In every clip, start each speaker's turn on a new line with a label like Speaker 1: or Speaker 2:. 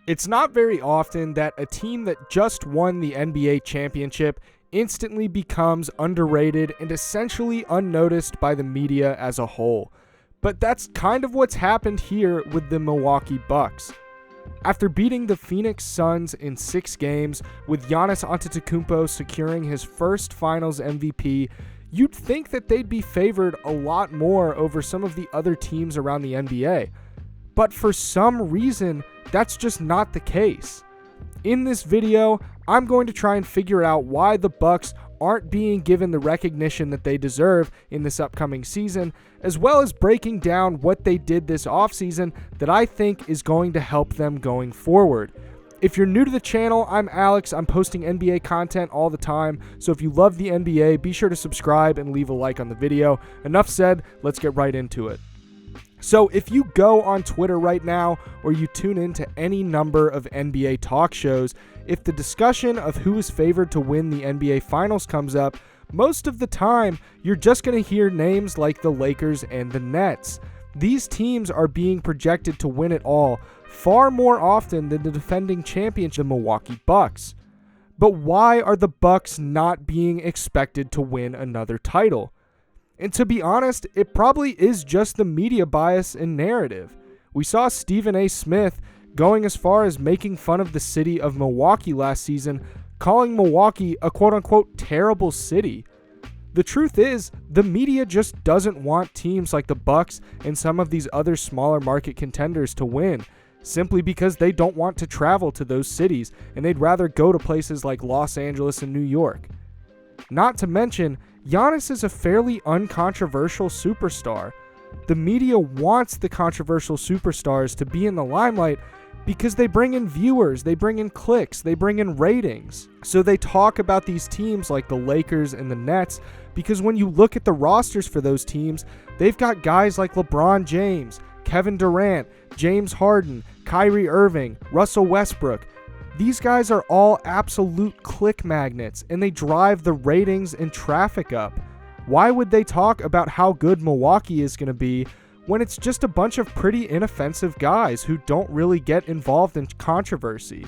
Speaker 1: It's not very often that a team that just won the NBA championship instantly becomes underrated and essentially unnoticed by the media as a whole. But that's kind of what's happened here with the Milwaukee Bucks. After beating the Phoenix Suns in 6 games, with Giannis Antetokounmpo securing his first Finals MVP, you'd think that they'd be favored a lot more over some of the other teams around the NBA. But for some reason, that's just not the case. In this video, I'm going to try and figure out why the Bucks aren't being given the recognition that they deserve in this upcoming season, as well as breaking down what they did this offseason that I think is going to help them going forward. If you're new to the channel, I'm Alex. I'm posting NBA content all the time, so if you love the NBA, be sure to subscribe and leave a like on the video. Enough said, let's get right into it. So if you go on Twitter right now, or you tune into any number of NBA talk shows, if the discussion of who is favored to win the NBA Finals comes up, most of the time, you're just going to hear names like the Lakers and the Nets. These teams are being projected to win it all far more often than the defending champions, the Milwaukee Bucks. But why are the Bucks not being expected to win another title? And to be honest, it probably is just the media bias and narrative. We saw Stephen A. Smith going as far as making fun of the city of Milwaukee last season, calling Milwaukee a quote-unquote terrible city. The truth is, the media just doesn't want teams like the Bucks and some of these other smaller market contenders to win, simply because they don't want to travel to those cities and they'd rather go to places like Los Angeles and New York. Not to mention, Giannis is a fairly uncontroversial superstar. The media wants the controversial superstars to be in the limelight because they bring in viewers, they bring in clicks, they bring in ratings. So they talk about these teams like the Lakers and the Nets because when you look at the rosters for those teams, they've got guys like LeBron James, Kevin Durant, James Harden, Kyrie Irving, Russell Westbrook. These guys are all absolute click magnets, and they drive the ratings and traffic up. Why would they talk about how good Milwaukee is going to be when it's just a bunch of pretty inoffensive guys who don't really get involved in controversy?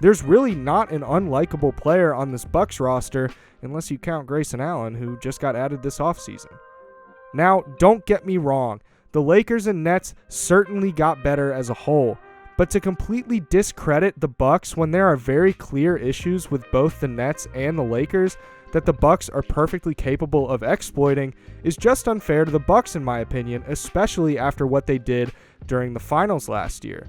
Speaker 1: There's really not an unlikable player on this Bucks roster, unless you count Grayson Allen, who just got added this offseason. Now, don't get me wrong, the Lakers and Nets certainly got better as a whole. But to completely discredit the Bucks when there are very clear issues with both the Nets and the Lakers that the Bucks are perfectly capable of exploiting is just unfair to the Bucks in my opinion, especially after what they did during the finals last year.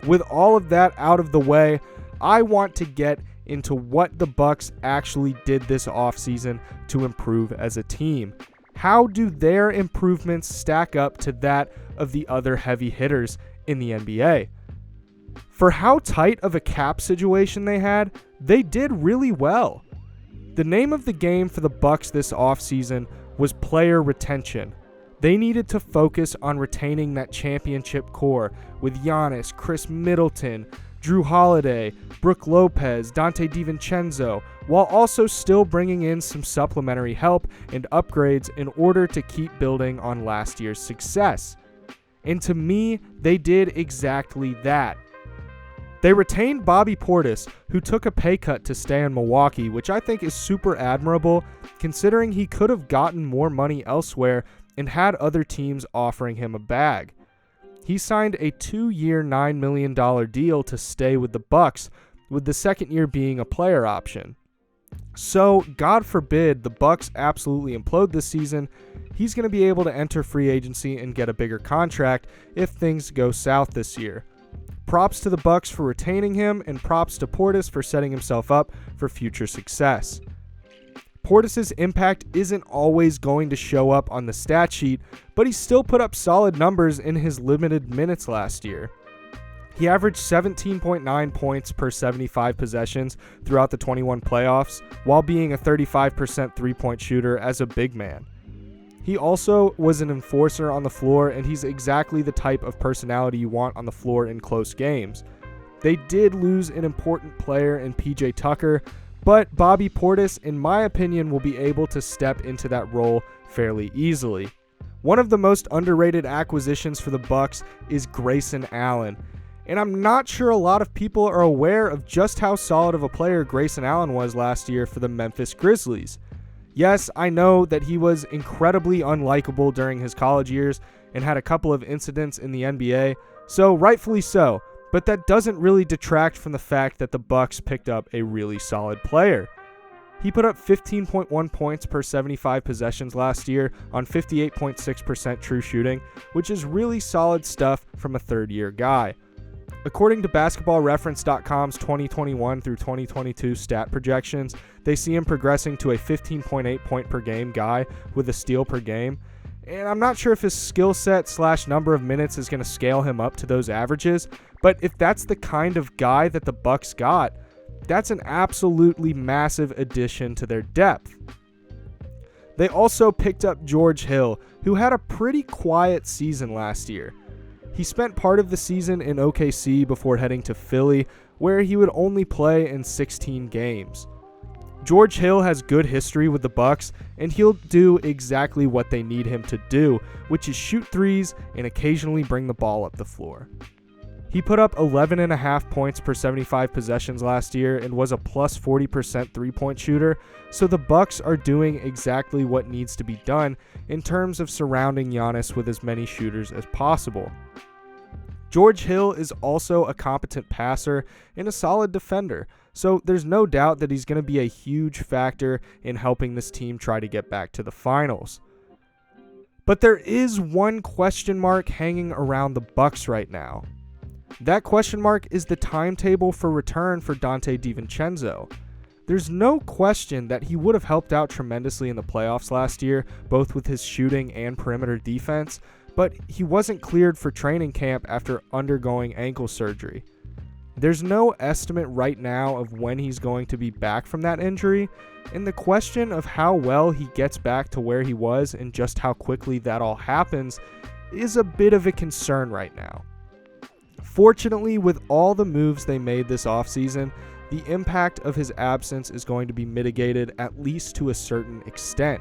Speaker 1: With all of that out of the way, I want to get into what the Bucks actually did this offseason to improve as a team. How do their improvements stack up to that of the other heavy hitters in the NBA? For how tight of a cap situation they had, they did really well. The name of the game for the Bucks this offseason was player retention. They needed to focus on retaining that championship core with Giannis, Chris Middleton, Drew Holiday, Brook Lopez, Dante DiVincenzo, while also still bringing in some supplementary help and upgrades in order to keep building on last year's success. And to me, they did exactly that. They retained Bobby Portis, who took a pay cut to stay in Milwaukee, which I think is super admirable, considering he could have gotten more money elsewhere and had other teams offering him a bag. He signed a 2-year, $9 million deal to stay with the Bucks, with the second year being a player option. So, God forbid the Bucks absolutely implode this season, he's going to be able to enter free agency and get a bigger contract if things go south this year. Props to the Bucks for retaining him, and props to Portis for setting himself up for future success. Portis' impact isn't always going to show up on the stat sheet, but he still put up solid numbers in his limited minutes last year. He averaged 17.9 points per 75 possessions throughout the 21 playoffs, while being a 35% three-point shooter as a big man. He also was an enforcer on the floor, and he's exactly the type of personality you want on the floor in close games. They did lose an important player in PJ Tucker, but Bobby Portis, in my opinion, will be able to step into that role fairly easily. One of the most underrated acquisitions for the Bucks is Grayson Allen. And I'm not sure a lot of people are aware of just how solid of a player Grayson Allen was last year for the Memphis Grizzlies. Yes, I know that he was incredibly unlikable during his college years and had a couple of incidents in the NBA, so rightfully so, but that doesn't really detract from the fact that the Bucks picked up a really solid player. He put up 15.1 points per 75 possessions last year on 58.6% true shooting, which is really solid stuff from a third-year guy. According to basketballreference.com's 2021 through 2022 stat projections, they see him progressing to a 15.8 point per game guy with a steal per game. And I'm not sure if his skill set / number of minutes is going to scale him up to those averages, but if that's the kind of guy that the Bucks got, that's an absolutely massive addition to their depth. They also picked up George Hill, who had a pretty quiet season last year. He spent part of the season in OKC before heading to Philly, where he would only play in 16 games. George Hill has good history with the Bucks, and he'll do exactly what they need him to do, which is shoot threes and occasionally bring the ball up the floor. He put up 11.5 points per 75 possessions last year and was a plus 40% three-point shooter, so the Bucks are doing exactly what needs to be done in terms of surrounding Giannis with as many shooters as possible. George Hill is also a competent passer and a solid defender, so there's no doubt that he's going to be a huge factor in helping this team try to get back to the finals. But there is one question mark hanging around the Bucks right now. That question mark is the timetable for return for Donte DiVincenzo. There's no question that he would have helped out tremendously in the playoffs last year, both with his shooting and perimeter defense, but he wasn't cleared for training camp after undergoing ankle surgery. There's no estimate right now of when he's going to be back from that injury, and the question of how well he gets back to where he was and just how quickly that all happens is a bit of a concern right now. Fortunately, with all the moves they made this offseason, the impact of his absence is going to be mitigated at least to a certain extent.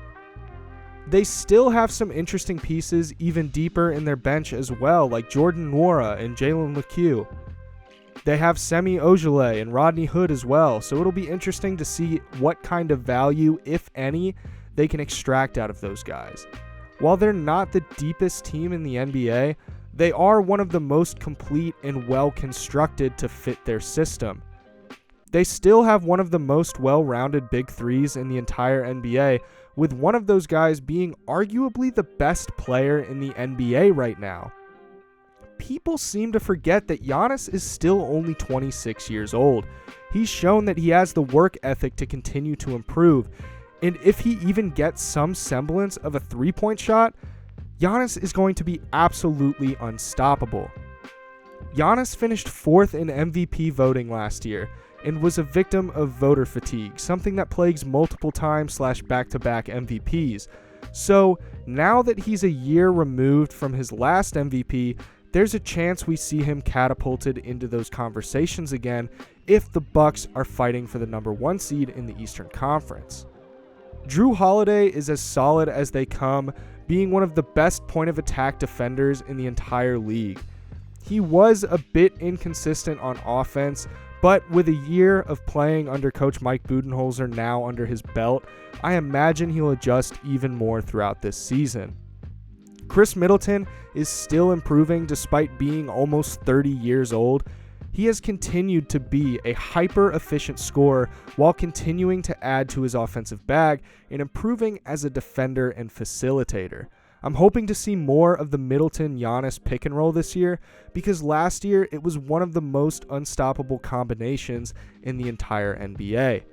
Speaker 1: They still have some interesting pieces even deeper in their bench as well, like Jordan Nwora and Jalen Lecque. They have Semi Ojeleye and Rodney Hood as well, so it'll be interesting to see what kind of value, if any, they can extract out of those guys. While they're not the deepest team in the NBA, they are one of the most complete and well-constructed to fit their system. They still have one of the most well-rounded big threes in the entire NBA, with one of those guys being arguably the best player in the NBA right now. People seem to forget that Giannis is still only 26 years old. He's shown that he has the work ethic to continue to improve, and if he even gets some semblance of a three-point shot, Giannis is going to be absolutely unstoppable. Giannis finished 4th in MVP voting last year and was a victim of voter fatigue, something that plagues multiple time / back-to-back MVPs. So now that he's a year removed from his last MVP, there's a chance we see him catapulted into those conversations again if the Bucks are fighting for the number 1 seed in the Eastern Conference. Jrue Holiday is as solid as they come, being one of the best point-of-attack defenders in the entire league. He was a bit inconsistent on offense, but with a year of playing under Coach Mike Budenholzer now under his belt, I imagine he'll adjust even more throughout this season. Chris Middleton is still improving despite being almost 30 years old. He has continued to be a hyper-efficient scorer while continuing to add to his offensive bag and improving as a defender and facilitator. I'm hoping to see more of the Middleton-Giannis pick and roll this year because last year it was one of the most unstoppable combinations in the entire NBA.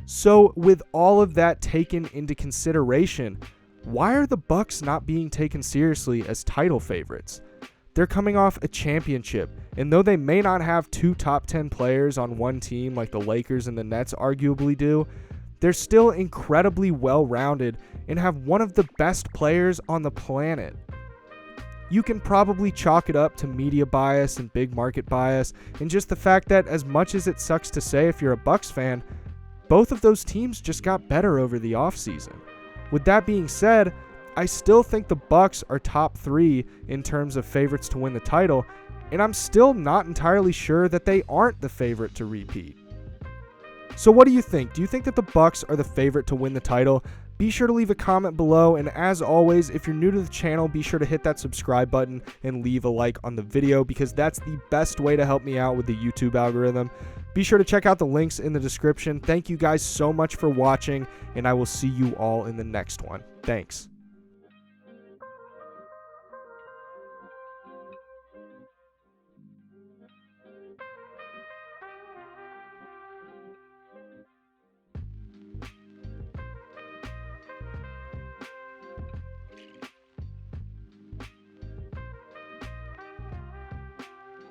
Speaker 1: So with all of that taken into consideration, why are the Bucks not being taken seriously as title favorites? They're coming off a championship, and though they may not have 2 top 10 players on one team like the Lakers and the Nets arguably do, they're still incredibly well-rounded and have one of the best players on the planet. You can probably chalk it up to media bias and big market bias, and just the fact that as much as it sucks to say if you're a Bucks fan, both of those teams just got better over the offseason. With that being said, I still think the Bucks are top 3 in terms of favorites to win the title, and I'm still not entirely sure that they aren't the favorite to repeat. So what do you think? Do you think that the Bucks are the favorite to win the title? Be sure to leave a comment below, and as always, if you're new to the channel, be sure to hit that subscribe button and leave a like on the video, because that's the best way to help me out with the YouTube algorithm. Be sure to check out the links in the description. Thank you guys so much for watching, and I will see you all in the next one. Thanks.